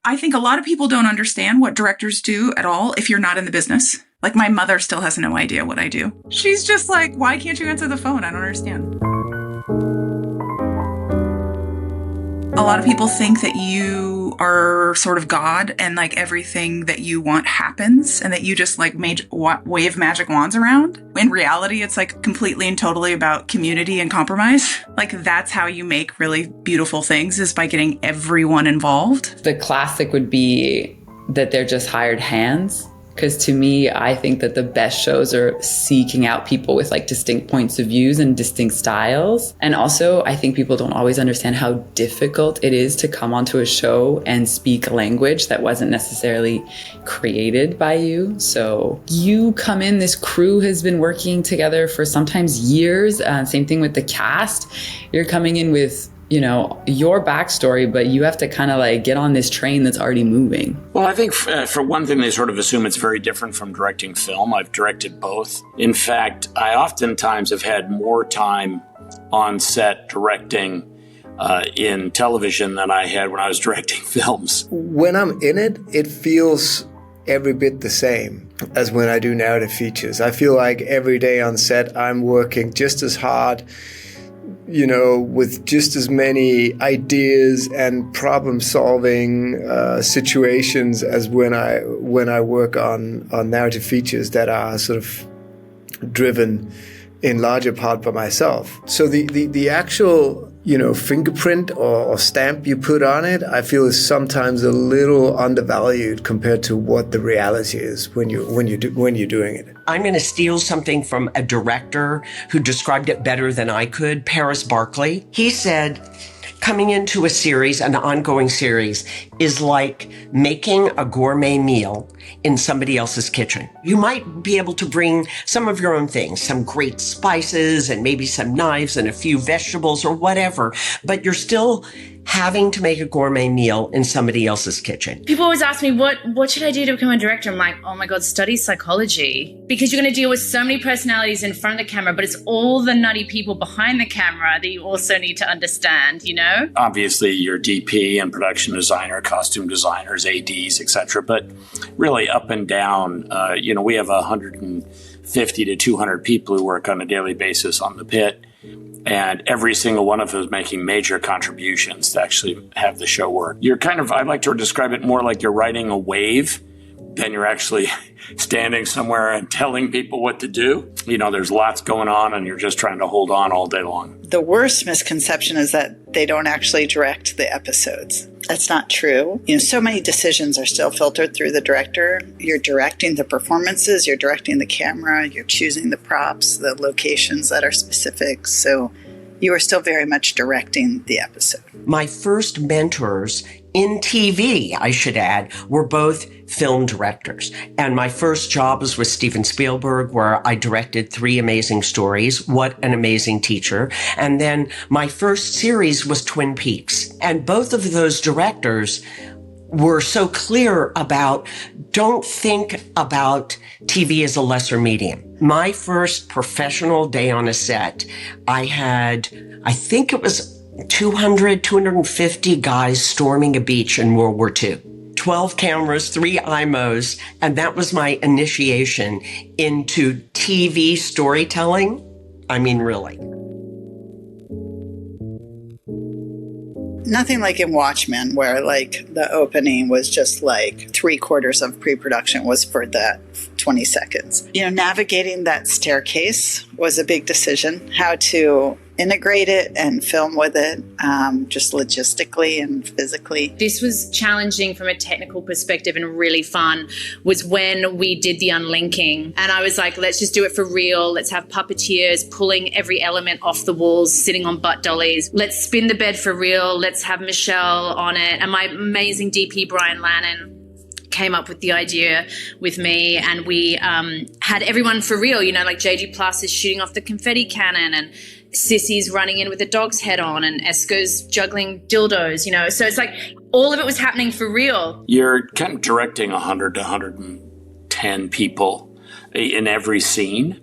I think a lot of people don't understand what directors do at all if you're not in the business. Like, my mother still has no idea what I do. She's just like, why can't you answer the phone? I don't understand. A lot of people think that you are sort of God and like everything that you want happens and that you just like wave magic wands around. In reality, it's like completely and totally about community and compromise. Like, that's how you make really beautiful things, is by getting everyone involved. The classic would be that they're just hired hands. Because to me, I think that the best shows are seeking out people with like distinct points of views and distinct styles. And also, I think people don't always understand how difficult it is to come onto a show and speak a language that wasn't necessarily created by you. So you come in, this crew has been working together for sometimes years. Same thing with the cast. You're coming in with, you know, your backstory, but you have to kind of like get on this train that's already moving. Well, I think for one thing, they sort of assume it's very different from directing film. I've directed both. In fact, I oftentimes have had more time on set directing in television than I had when I was directing films. When I'm in it, it feels every bit the same as when I do narrative features. I feel like every day on set, I'm working just as hard, you know, with just as many ideas and problem-solving situations as when I work on narrative features that are sort of driven in larger part by myself. So the actual, you know, fingerprint or stamp you put on it, I feel is sometimes a little undervalued compared to what the reality is when you're doing it. I'm going to steal something from a director who described it better than I could, Paris Barkley. He said, coming into a series, an ongoing series, is like making a gourmet meal in somebody else's kitchen. You might be able to bring some of your own things, some great spices and maybe some knives and a few vegetables or whatever, but you're still having to make a gourmet meal in somebody else's kitchen. People always ask me, what should I do to become a director? I'm like, oh my God, study psychology. Because you're going to deal with so many personalities in front of the camera, but it's all the nutty people behind the camera that you also need to understand, you know? Obviously, your DP and production designer, costume designers, ADs, etc. But really up and down, you know, we have 150 to 200 people who work on a daily basis on the Pitt. And every single one of them is making major contributions to actually have the show work. You're kind of, I like to describe it more like you're riding a wave than you're actually standing somewhere and telling people what to do. You know, there's lots going on and you're just trying to hold on all day long. The worst misconception is that they don't actually direct the episodes. That's not true. You know, so many decisions are still filtered through the director. You're directing the performances, you're directing the camera, you're choosing the props, the locations that are specific. So you are still very much directing the episode. My first mentors in TV, I should add, were both film directors. And my first job was with Steven Spielberg, where I directed 3 amazing stories. What an amazing teacher. And then my first series was Twin Peaks. And both of those directors were so clear about, don't think about TV as a lesser medium. My first professional day on a set, I had, I think it was 250 guys storming a beach in World War II. 12 cameras, 3 IMOs, and that was my initiation into TV storytelling. I mean, really. Nothing like in Watchmen, where like the opening was just like 3/4 of pre-production was for that 20 seconds. You know, navigating that staircase was a big decision, how to integrate it and film with it, just logistically and physically. This was challenging from a technical perspective and really fun, was when we did the unlinking. And I was like, let's just do it for real. Let's have puppeteers pulling every element off the walls, sitting on butt dollies. Let's spin the bed for real. Let's have Michelle on it. And my amazing DP, Brian Lannon, came up with the idea with me, and we had everyone for real, you know, like JG Plus is shooting off the confetti cannon, and Sissy's running in with a dog's head on, and Esco's juggling dildos, you know. So it's like all of it was happening for real. You're kind of directing 100 to 110 people in every scene.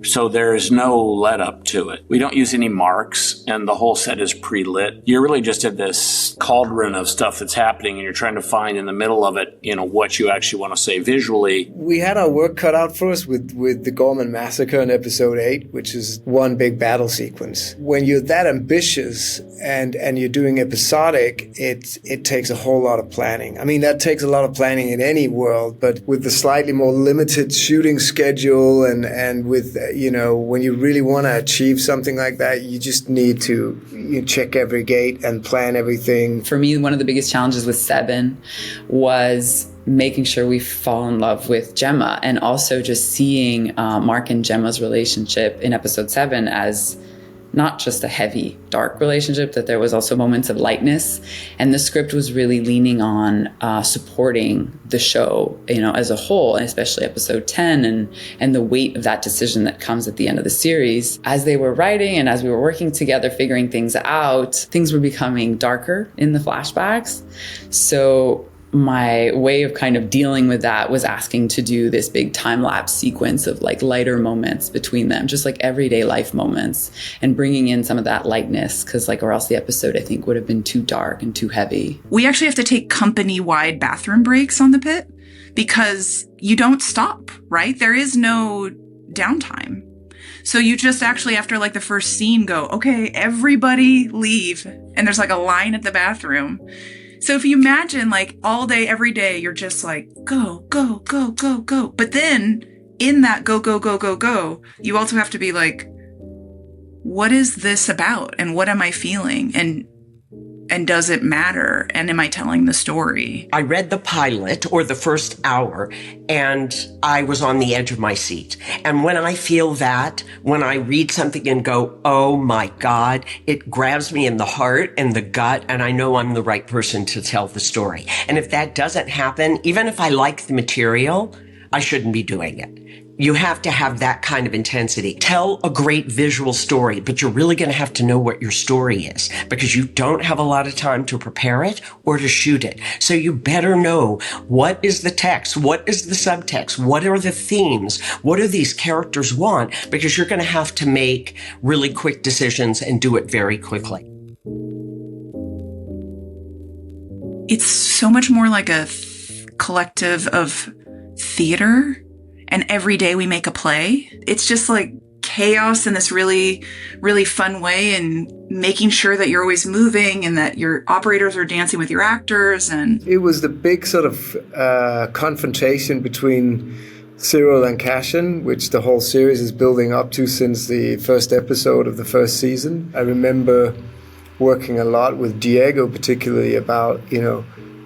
So there's no let up to it. We don't use any marks, and the whole set is pre-lit. You're really just at this cauldron of stuff that's happening, and you're trying to find in the middle of it, what you actually want to say visually. We had our work cut out for us with the Gorman Massacre in episode 8, which is one big battle sequence. When you're that ambitious and you're doing episodic, it takes a whole lot of planning. I mean, that takes a lot of planning in any world, but with the slightly more limited shooting schedule and with, when you really want to achieve something like that, you just need to check every gate and plan everything. For me, one of the biggest challenges with Seven was making sure we fall in love with Gemma, and also just seeing Mark and Gemma's relationship in episode 7 as not just a heavy, dark relationship, that there was also moments of lightness. And the script was really leaning on supporting the show, as a whole, and especially episode 10 and the weight of that decision that comes at the end of the series. As they were writing and as we were working together, figuring things out, things were becoming darker in the flashbacks. So my way of kind of dealing with that was asking to do this big time-lapse sequence of lighter moments between them, just everyday life moments, and bringing in some of that lightness, because or else the episode, I think, would have been too dark and too heavy. We actually have to take company-wide bathroom breaks on the Pitt because you don't stop, right? There is no downtime. So you just actually, after the first scene, go, okay, everybody leave. And there's a line at the bathroom. So if you imagine all day, every day, you're just go, go, go, go, go. But then in that go, go, go, go, go, you also have to be what is this about? And what am I feeling? And does it matter? And am I telling the story? I read the pilot or the first hour, and I was on the edge of my seat. And when I feel that, when I read something and go, oh my God, it grabs me in the heart and the gut, and I know I'm the right person to tell the story. And if that doesn't happen, even if I like the material, I shouldn't be doing it. You have to have that kind of intensity. Tell a great visual story, but you're really going to have to know what your story is, because you don't have a lot of time to prepare it or to shoot it. So you better know, what is the text? What is the subtext? What are the themes? What do these characters want? Because you're going to have to make really quick decisions and do it very quickly. It's so much more like a collective of theater. And every day we make a play. It's just chaos in this really, really fun way, and making sure that you're always moving and that your operators are dancing with your actors. And it was the big sort of confrontation between Cyril and Cashin, which the whole series is building up to since the first episode of the first season. I remember working a lot with Diego, particularly about,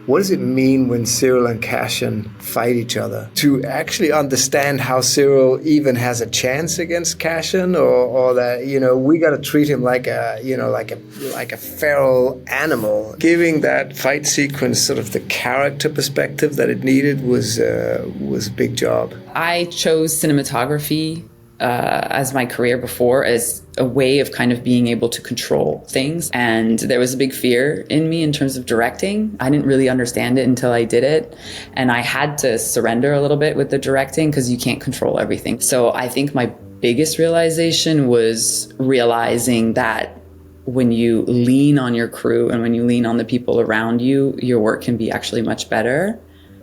what does it mean when Cyril and Cashin fight each other? To actually understand how Cyril even has a chance against Cashin, or that, we got to treat him like a feral animal. Giving that fight sequence sort of the character perspective that it needed was a big job. I chose cinematography as my career before as a way of kind of being able to control things. And there was a big fear in me in terms of directing. I didn't really understand it until I did it. And I had to surrender a little bit with the directing because you can't control everything. So I think my biggest realization was realizing that when you lean on your crew and when you lean on the people around you, your work can be actually much better.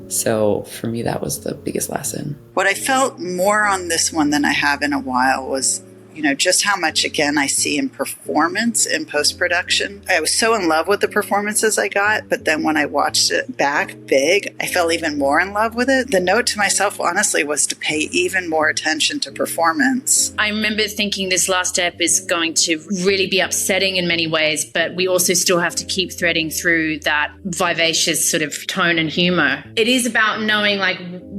So for me, that was the biggest lesson. What I felt more on this one than I have in a while was, just how much, again, I see in performance in post-production. I was so in love with the performances I got, but then when I watched it back big, I fell even more in love with it. The note to myself, honestly, was to pay even more attention to performance. I remember thinking this last step is going to really be upsetting in many ways, but we also still have to keep threading through that vivacious sort of tone and humor. It is about knowing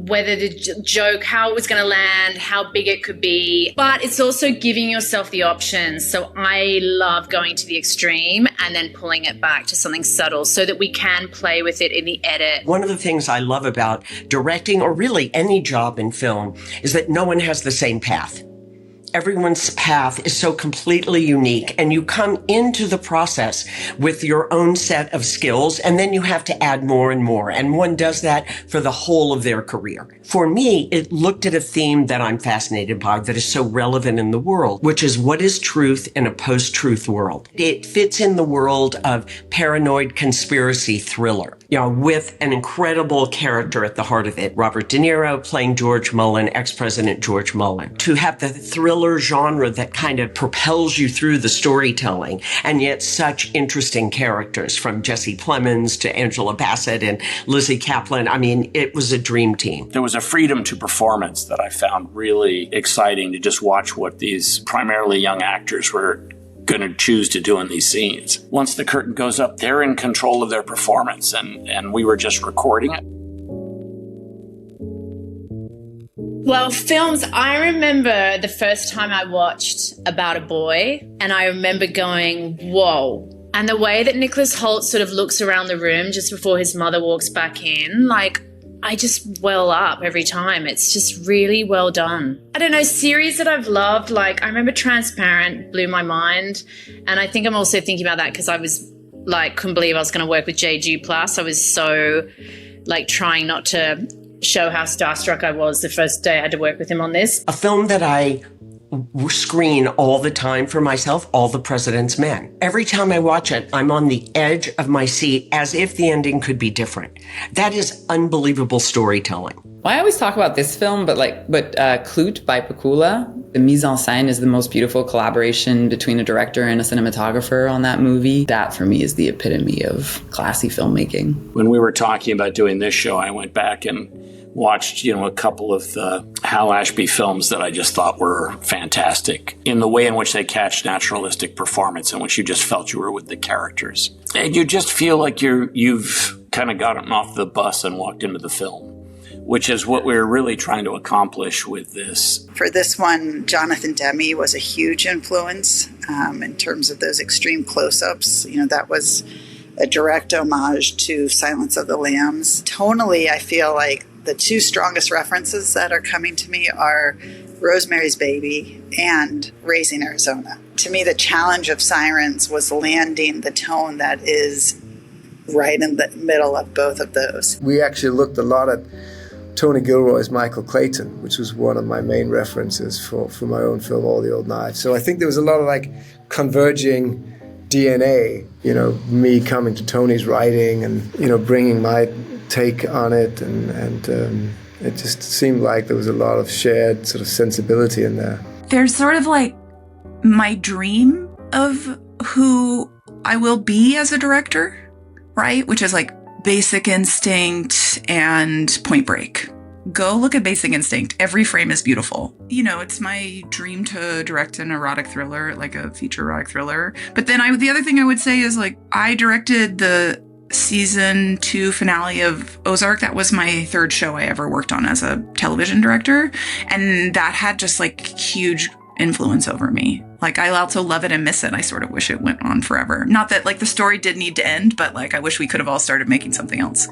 whether the joke, how it was going to land, how big it could be, but it's also giving yourself the options. So I love going to the extreme and then pulling it back to something subtle so that we can play with it in the edit. One of the things I love about directing, or really any job in film, is that no one has the same path. everyone's path is so completely unique, and you come into the process with your own set of skills, and then you have to add more and more. And one does that for the whole of their career. For me, it looked at a theme that I'm fascinated by that is so relevant in the world, which is what is truth in a post-truth world. It fits in the world of paranoid conspiracy thriller, with an incredible character at the heart of it. Robert De Niro playing George Mullen, ex-President George Mullen. To have the thriller genre that kind of propels you through the storytelling, and yet such interesting characters, from Jesse Plemons to Angela Bassett and Lizzie Kaplan. I mean, it was a dream team. There was a freedom to performance that I found really exciting, to just watch what these primarily young actors were going to choose to do in these scenes. Once the curtain goes up, they're in control of their performance, and we were just recording it. Well, films, I remember the first time I watched About a Boy, and I remember going, whoa. And the way that Nicholas Hoult sort of looks around the room just before his mother walks back in, like, I just well up every time. It's just really well done. I don't know, series that I've loved, like I remember Transparent blew my mind. And I think I'm also thinking about that because I was like, couldn't believe I was going to work with J.G. Plus. I was so like trying not to show how starstruck I was the first day I had to work with him on this. A film that I screen all the time for myself, All the President's Men. Every time I watch it, I'm on the edge of my seat as if the ending could be different. That is unbelievable storytelling. Well, I always talk about this film, but Klute by Pakula, the mise en scène is the most beautiful collaboration between a director and a cinematographer on that movie. That, for me, is the epitome of classy filmmaking. When we were talking about doing this show, I went back and watched, a couple of Hal Ashby films that I just thought were fantastic in the way in which they catch naturalistic performance, in which you just felt you were with the characters. And you just feel like you've kind of gotten off the bus and walked into the film, which is what we're really trying to accomplish with this. For this one, Jonathan Demme was a huge influence in terms of those extreme close-ups. That was a direct homage to Silence of the Lambs. Tonally, I feel like the two strongest references that are coming to me are Rosemary's Baby and Raising Arizona. To me, the challenge of Sirens was landing the tone that is right in the middle of both of those. We actually looked a lot at Tony Gilroy's Michael Clayton, which was one of my main references for my own film, All the Old Knives. So I think there was a lot of converging DNA, me coming to Tony's writing and, bringing my take on it, and it just seemed like there was a lot of shared sort of sensibility in there. There's sort of like my dream of who I will be as a director, right? Which is like Basic Instinct and Point Break. Go look at Basic Instinct. Every frame is beautiful. It's my dream to direct an erotic thriller, like a feature erotic thriller. But then the other thing I would say is I directed the season 2 finale of Ozark. That was my third show I ever worked on as a television director. And that had just huge influence over me. I also love it and miss it. I sort of wish it went on forever. Not that the story did need to end, but I wish we could have all started making something else,